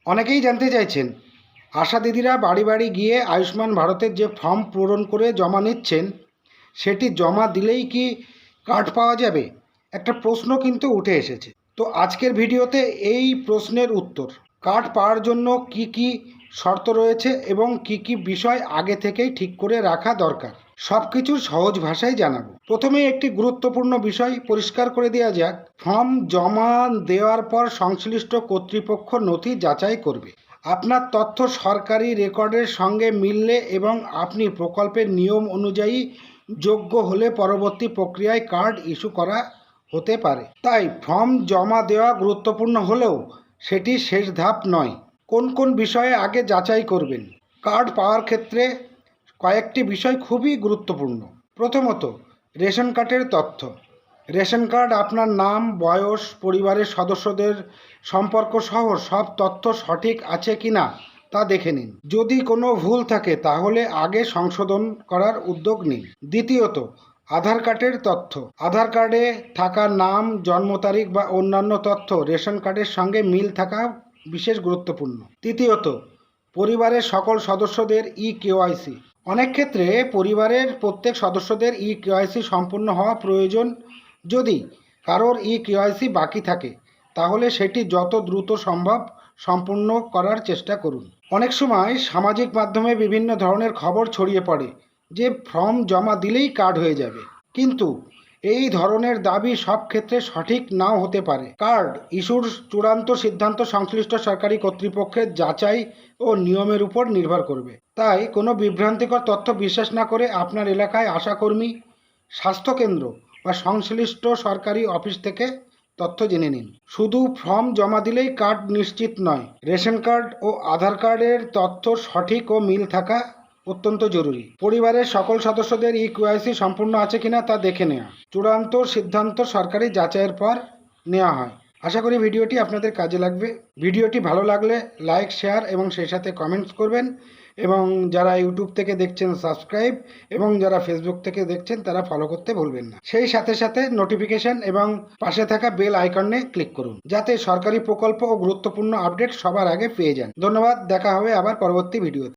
অনেকেই জানতে চাইছেন, আশা দিদিরা বাড়ি বাড়ি গিয়ে আয়ুষ্মান ভারতের যে ফর্ম পূরণ করে জমা নিচ্ছেন, সেটি জমা দিলেই কি কার্ড পাওয়া যাবে? একটা প্রশ্ন কিন্তু উঠে এসেছে। তো আজকের ভিডিওতে এই প্রশ্নের উত্তর, কার্ড পাওয়ার জন্য কি কি শর্ত রয়েছে এবং কি কি বিষয় আগে থেকেই ঠিক করে রাখা দরকার, সব কিছুর সহজ ভাষায় জানাবো। প্রথমে একটি গুরুত্বপূর্ণ বিষয় পরিষ্কার করে দেওয়া যাক। ফর্ম জমা দেওয়ার পর সংশ্লিষ্ট কর্তৃপক্ষ নথি যাচাই করবে। আপনার তথ্য সরকারি রেকর্ডের সঙ্গে মিললে এবং আপনি প্রকল্পের নিয়ম অনুযায়ী যোগ্য হলে পরবর্তী প্রক্রিয়ায় কার্ড ইস্যু করা হতে পারে। তাই ফর্ম জমা দেওয়া গুরুত্বপূর্ণ হলেও সেটি শেষ ধাপ নয়। কোন কোন বিষয়ে আগে যাচাই করবেন? কার্ড পাওয়ার ক্ষেত্রে কয়েকটি বিষয় খুবই গুরুত্বপূর্ণ। প্রথমত, রেশন কার্ডের তথ্য। রেশন কার্ড আপনার নাম, বয়স, পরিবারের সদস্যদের সম্পর্ক সহ সব তথ্য সঠিক আছে কিনা তা দেখে নিন। যদি কোনো ভুল থাকে তাহলে আগে সংশোধন করার উদ্যোগ নিন। দ্বিতীয়ত, আধার কার্ডের তথ্য। আধার কার্ডে থাকা নাম, জন্ম তারিখ বা অন্যান্য তথ্য রেশন কার্ডের সঙ্গে মিল থাকা বিশেষ গুরুত্বপূর্ণ। তৃতীয়ত, পরিবারের সকল সদস্যদের কেওয়াইসি। অনেক ক্ষেত্রে পরিবারের প্রত্যেক সদস্যদের কেওয়াইসি সম্পূর্ণ হওয়া প্রয়োজন। যদি কারোর কেওয়াইসি বাকি থাকে তাহলে সেটি যত দ্রুত সম্ভব সম্পূর্ণ করার চেষ্টা করুন। অনেক সময় সামাজিক মাধ্যমে বিভিন্ন ধরনের খবর ছড়িয়ে পড়ে যে ফর্ম জমা দিলেই কার্ড হয়ে যাবে, কিন্তু এই ধরনের দাবি সব ক্ষেত্রে সঠিক নাও হতে পারে। কার্ড ইস্যুর চূড়ান্ত সিদ্ধান্ত সংশ্লিষ্ট সরকারি কর্তৃপক্ষের যাচাই ও নিয়মের উপর নির্ভর করবে। তাই কোনো বিভ্রান্তিকর তথ্য বিশ্বাস না করে আপনার এলাকায় আশাকর্মী, স্বাস্থ্যকেন্দ্র বা সংশ্লিষ্ট সরকারি অফিস থেকে তথ্য জেনে নিন। শুধু ফর্ম জমা দিলেই কার্ড নিশ্চিত নয়, রেশন কার্ড ও আধার কার্ডের তথ্য সঠিক ও মিল থাকা অত্যন্ত জরুরি। পরিবারের সকল সদস্যদের কেওয়াইসি সম্পূর্ণ আছে কিনা তা দেখে নেওয়া। চূড়ান্ত সিদ্ধান্ত সরকারি যাচাইয়ের পর নেওয়া হয়। আশা করি ভিডিওটি আপনাদের কাজে লাগবে। ভিডিওটি ভালো লাগলে লাইক, শেয়ার এবং সেই সাথে কমেন্টস করবেন, এবং যারা ইউটিউব থেকে দেখছেন সাবস্ক্রাইব, এবং যারা ফেসবুক থেকে দেখছেন তারা ফলো করতে ভুলবেন না। সেই সাথে সাথে নোটিফিকেশন এবং পাশে থাকা বেল আইকনে ক্লিক করুন, যাতে সরকারি প্রকল্প ও গুরুত্বপূর্ণ আপডেট সবার আগে পেয়ে যান। ধন্যবাদ। দেখা হবে আবার পরবর্তী ভিডিওতে।